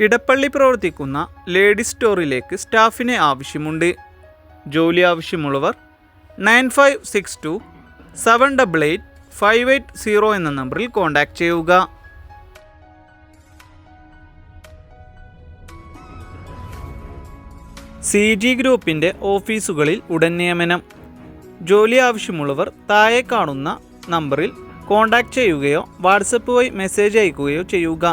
ഇടപ്പള്ളി പ്രവർത്തിക്കുന്ന ലേഡീസ് സ്റ്റോറിലേക്ക് സ്റ്റാഫിനെ ആവശ്യമുണ്ട്. ജോലി ആവശ്യമുള്ളവർ 9562-788-580 എന്ന നമ്പറിൽ കോൺടാക്റ്റ് ചെയ്യുക. CG ഗ്രൂപ്പിൻ്റെ ഓഫീസുകളിൽ ഉടൻ നിയമനം. ജോലി ആവശ്യമുള്ളവർ താഴെ കാണുന്ന നമ്പറിൽ കോൺടാക്റ്റ് ചെയ്യുകയോ വാട്സപ്പ് വഴി മെസ്സേജ് അയക്കുകയോ ചെയ്യുക.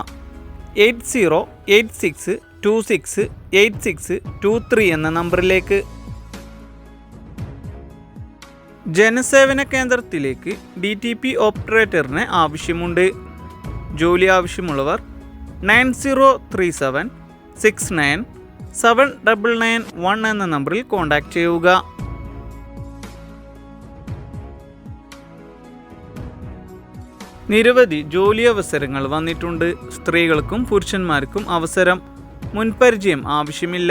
8086268623 എന്ന നമ്പറിലേക്ക്. ജനസേവന കേന്ദ്രത്തിലേക്ക് DTP ഓപ്പറേറ്ററിന് ആവശ്യമുണ്ട്. ജോലി ആവശ്യമുള്ളവർ 9037697991 എന്ന നമ്പറിൽ കോൺടാക്റ്റ് ചെയ്യുക. നിരവധി ജോലി അവസരങ്ങൾ വന്നിട്ടുണ്ട്. സ്ത്രീകൾക്കും പുരുഷന്മാർക്കും അവസരം. മുൻപരിചയം ആവശ്യമില്ല.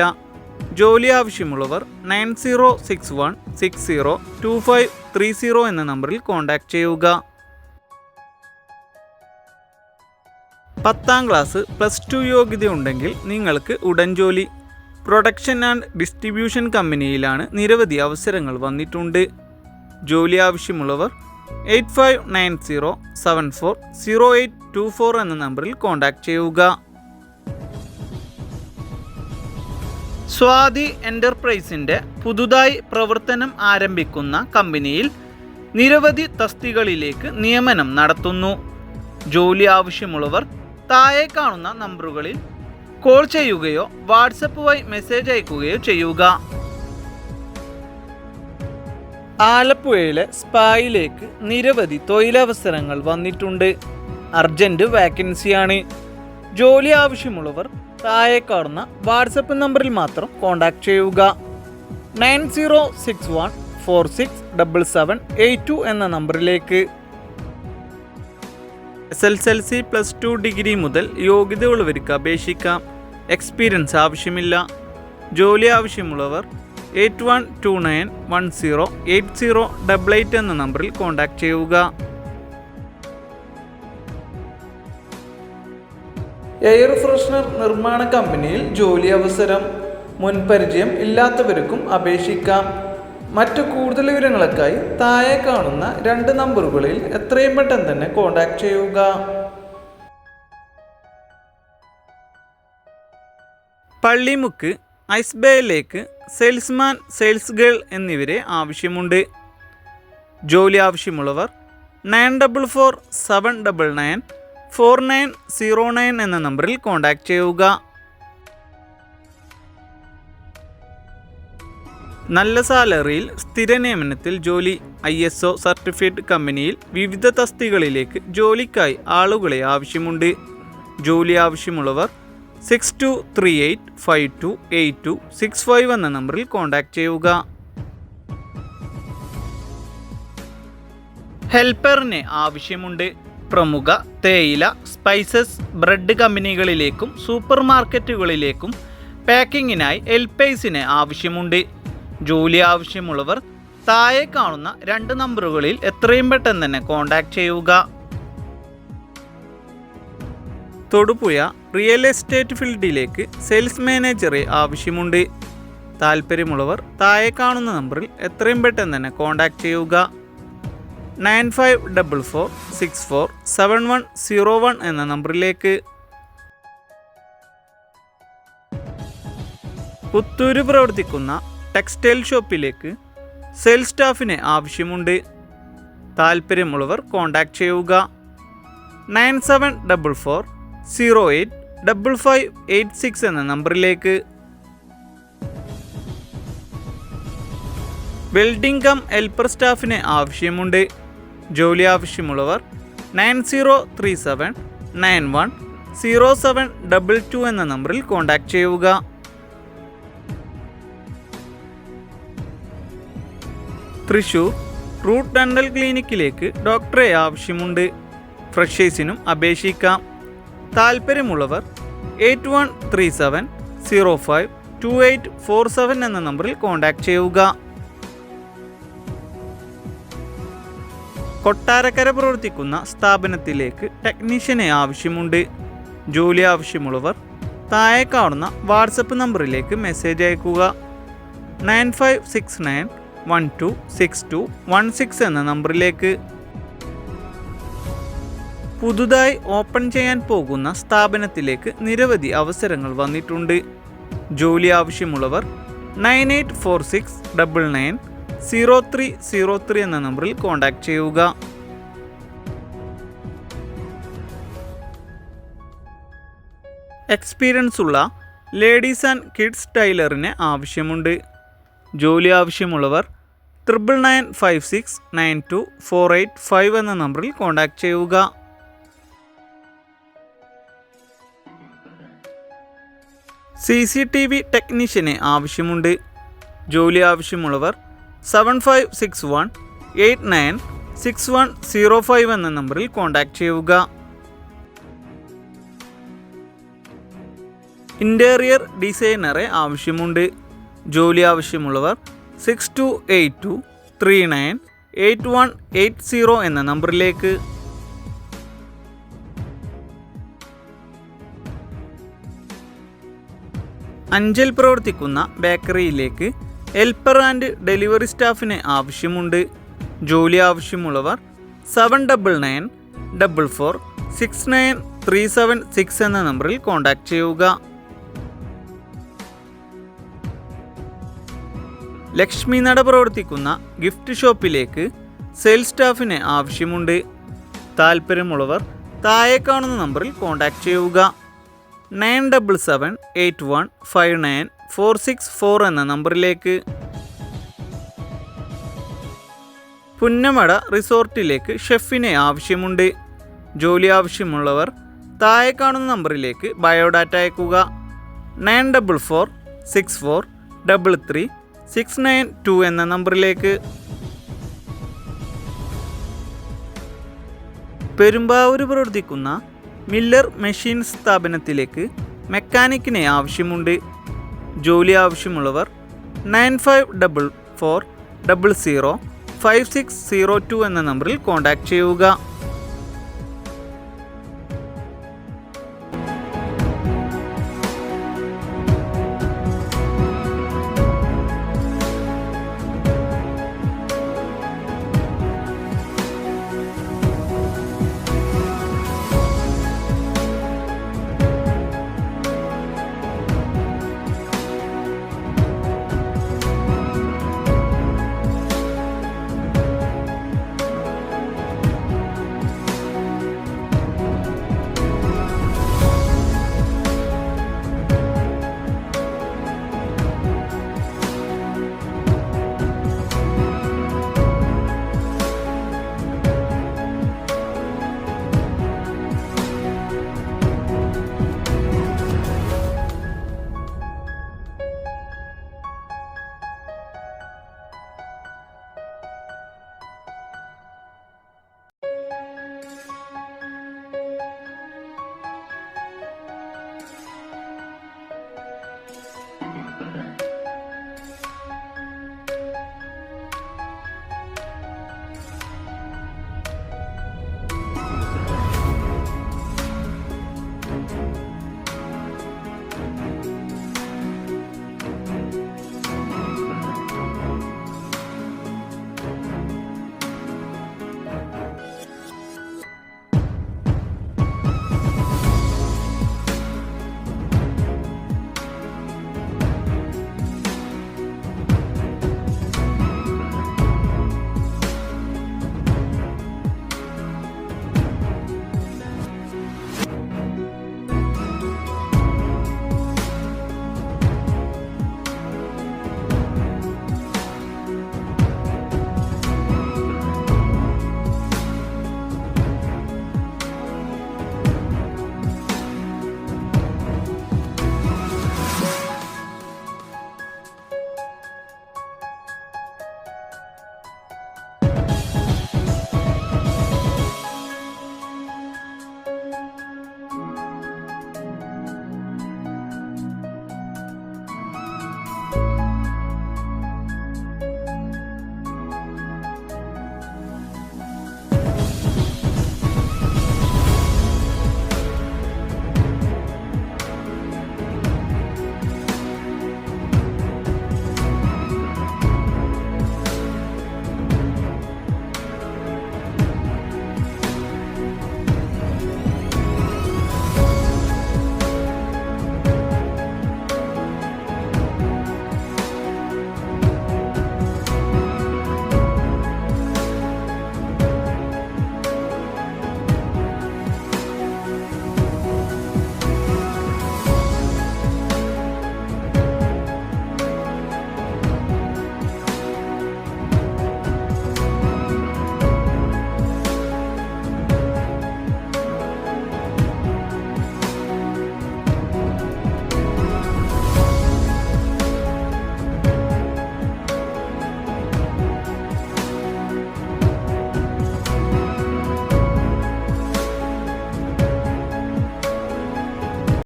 ജോലി ആവശ്യമുള്ളവർ 9061602530 എന്ന നമ്പറിൽ കോൺടാക്റ്റ് ചെയ്യുക. 10ാം ക്ലാസ് +2 യോഗ്യത ഉണ്ടെങ്കിൽ നിങ്ങൾക്ക് ഉടൻ ജോലി. പ്രൊഡക്ഷൻ ആൻഡ് ഡിസ്ട്രിബ്യൂഷൻ കമ്പനിയിലാണ് നിരവധി അവസരങ്ങൾ വന്നിട്ടുണ്ട്. ജോലി ആവശ്യമുള്ളവർ 8590740824 എന്ന നമ്പറിൽ കോൺടാക്റ്റ് ചെയ്യുക. സ്വാതി എൻ്റർപ്രൈസിൻ്റെ പുതുതായി പ്രവർത്തനം ആരംഭിക്കുന്ന കമ്പനിയിൽ നിരവധി തസ്തികകളിലേക്ക് നിയമനം നടത്തുന്നു. ജോലി ആവശ്യമുള്ളവർ താഴെ കാണുന്ന നമ്പറുകളിൽ കോൾ ചെയ്യുകയോ വാട്സപ്പ് വഴി മെസ്സേജ് അയക്കുകയോ ചെയ്യുക. ആലപ്പുഴയിലെ സ്പായിലേക്ക് നിരവധി തൊഴിലവസരങ്ങൾ വന്നിട്ടുണ്ട്. അർജൻറ്റ് വാക്കൻസിയാണ്. ജോലി ആവശ്യമുള്ളവർ താഴെ കാണുന്ന വാട്സപ്പ് നമ്പറിൽ മാത്രം കോൺടാക്റ്റ് ചെയ്യുക. 9061467782 എന്ന നമ്പറിലേക്ക്. SSLC +2 ഡിഗ്രി മുതൽ യോഗ്യതയുള്ളവർക്ക് അപേക്ഷിക്കാം. എക്സ്പീരിയൻസ് ആവശ്യമില്ല. ജോലി ആവശ്യമുള്ളവർ 8129108088 എന്ന നമ്പറിൽ കോൺടാക്റ്റ് ചെയ്യുക. എയർ ഫ്രഷ്നർ നിർമ്മാണ കമ്പനിയിൽ ജോലി അവസരം. മുൻപരിചയം ഇല്ലാത്തവർക്കും അപേക്ഷിക്കാം. മറ്റു കൂടുതൽ വിവരങ്ങൾക്കായി താഴെ കാണുന്ന 2 നമ്പറുകളിൽ എത്രയും പെട്ടെന്ന് തന്നെ കോൺടാക്റ്റ് ചെയ്യുക. പള്ളിമുക്ക് ഐസ്ബേയിലേക്ക് സെയിൽസ്മാൻ, സെയിൽസ് ഗേൾ എന്നിവരെ ആവശ്യമുണ്ട്. ജോലി ആവശ്യമുള്ളവർ 9447994909 എന്ന നമ്പറിൽ കോൺടാക്റ്റ് ചെയ്യുക. നല്ല സാലറിയിൽ സ്ഥിര നിയമനത്തിൽ ജോലി. ISO സർട്ടിഫൈഡ് കമ്പനിയിൽ വിവിധ തസ്തികകളിലേക്ക് ജോലിക്കായി ആളുകളെ ആവശ്യമുണ്ട്. ജോലി ആവശ്യമുള്ളവർ 6238528265 എന്ന നമ്പറിൽ കോൺടാക്റ്റ് ചെയ്യുക. ഹെൽപ്പറിന് ആവശ്യമുണ്ട്. പ്രമുഖ തേയില, സ്പൈസസ്, ബ്രെഡ് കമ്പനികളിലേക്കും സൂപ്പർ മാർക്കറ്റുകളിലേക്കും പാക്കിങ്ങിനായി ഹെൽപ്പേഴ്സിന് ആവശ്യമുണ്ട്. ജോലി ആവശ്യമുള്ളവർ താഴെ കാണുന്ന 2 നമ്പറുകളിൽ എത്രയും പെട്ടെന്ന് തന്നെ കോൺടാക്റ്റ് ചെയ്യുക. തൊടുപുഴ റിയൽ എസ്റ്റേറ്റ് ഫീൽഡിലേക്ക് സെയിൽസ് മാനേജറെ ആവശ്യമുണ്ട്. താല്പര്യമുള്ളവർ താഴെ കാണുന്ന നമ്പറിൽ എത്രയും പെട്ടെന്ന് തന്നെ കോൺടാക്റ്റ് ചെയ്യുക. 9544647101 എന്ന നമ്പറിലേക്ക്. പുത്തൂര് പ്രവർത്തിക്കുന്ന ടെക്സ്റ്റൈൽ ഷോപ്പിലേക്ക് സെയിൽസ് സ്റ്റാഫിനെ ആവശ്യമുണ്ട്. താല്പര്യമുള്ളവർ കോൺടാക്റ്റ് ചെയ്യുക. 9744085586 എന്ന നമ്പറിലേക്ക്. വെൽഡിംഗ് കം ഹെൽപ്പർ സ്റ്റാഫിനെ ആവശ്യമുണ്ട്. ജോലി ആവശ്യമുള്ളവർ 9037910722 എന്ന നമ്പറിൽ കോൺടാക്റ്റ് ചെയ്യുക. തൃശൂർ റൂട്ട് ഡെൻ്റൽ ക്ലിനിക്കിലേക്ക് ഡോക്ടറെ ആവശ്യമുണ്ട്. ഫ്രഷേഴ്സിനും അപേക്ഷിക്കാം. താല്പര്യമുള്ളവർ 8137052847 എന്ന നമ്പറിൽ കോൺടാക്റ്റ് ചെയ്യുക. കൊട്ടാരക്കര പ്രവർത്തിക്കുന്ന സ്ഥാപനത്തിലേക്ക് ടെക്നീഷ്യനെ ആവശ്യമുണ്ട്. ജോലി ആവശ്യമുള്ളവർ താഴെ കാണുന്ന വാട്സപ്പ് നമ്പറിലേക്ക് മെസ്സേജ് അയയ്ക്കുക. 9569126216 എന്ന നമ്പറിലേക്ക്. പുതുതായി ഓപ്പൺ ചെയ്യാൻ പോകുന്ന സ്ഥാപനത്തിലേക്ക് നിരവധി അവസരങ്ങൾ വന്നിട്ടുണ്ട്. ജോലി ആവശ്യമുള്ളവർ 9846990303 എന്ന നമ്പറിൽ കോൺടാക്റ്റ് ചെയ്യുക. എക്സ്പീരിയൻസ് ഉള്ള ലേഡീസ് ആൻഡ് കിഡ്സ് ടൈലറിന് ആവശ്യമുണ്ട്. ജോലി ആവശ്യമുള്ളവർ 9956924885 എന്ന നമ്പറിൽ കോൺടാക്റ്റ് ചെയ്യുക. CCTV ടെക്നീഷ്യന് ആവശ്യമുണ്ട്. ജോലി ആവശ്യമുള്ളവർ 7561896105 എന്ന നമ്പറിൽ കോൺടാക്റ്റ് ചെയ്യുക. ഇൻറ്റീരിയർ ഡിസൈനറെ ആവശ്യമുണ്ട്. ജോലി ആവശ്യമുള്ളവർ 6282398180 എന്ന നമ്പറിലേക്ക്. അഞ്ചൽ പ്രവർത്തിക്കുന്ന ബേക്കറിയിലേക്ക് ഹെൽപ്പർ ആൻഡ് ഡെലിവറി സ്റ്റാഫിന് ആവശ്യമുണ്ട്. ജോലി ആവശ്യമുള്ളവർ 7994469376 എന്ന നമ്പറിൽ കോൺടാക്റ്റ് ചെയ്യുക. ലക്ഷ്മി നട പ്രവർത്തിക്കുന്ന ഗിഫ്റ്റ് ഷോപ്പിലേക്ക് സെയിൽസ് സ്റ്റാഫിന് ആവശ്യമുണ്ട്. താല്പര്യമുള്ളവർ താഴെ കാണുന്ന നമ്പറിൽ കോൺടാക്റ്റ് ചെയ്യുക. 9778159464 എന്ന നമ്പറിലേക്ക്. പുന്നമട റിസോർട്ടിലേക്ക് ഷെഫിനെ ആവശ്യമുണ്ട്. ജോലി ആവശ്യമുള്ളവർ താഴെ കാണുന്ന നമ്പറിലേക്ക് ബയോഡാറ്റ അയക്കുക. 9446433692 എന്ന നമ്പറിലേക്ക്. പെരുമ്പാവൂർ പ്രവർത്തിക്കുന്ന മില്ലർ മെഷീൻ സ്ഥാപനത്തിലേക്ക് മെക്കാനിക്കിനെ ആവശ്യമുണ്ട്. ജോലി ആവശ്യമുള്ളവർ 9544005602 എന്ന നമ്പറിൽ കോൺടാക്റ്റ് ചെയ്യുക.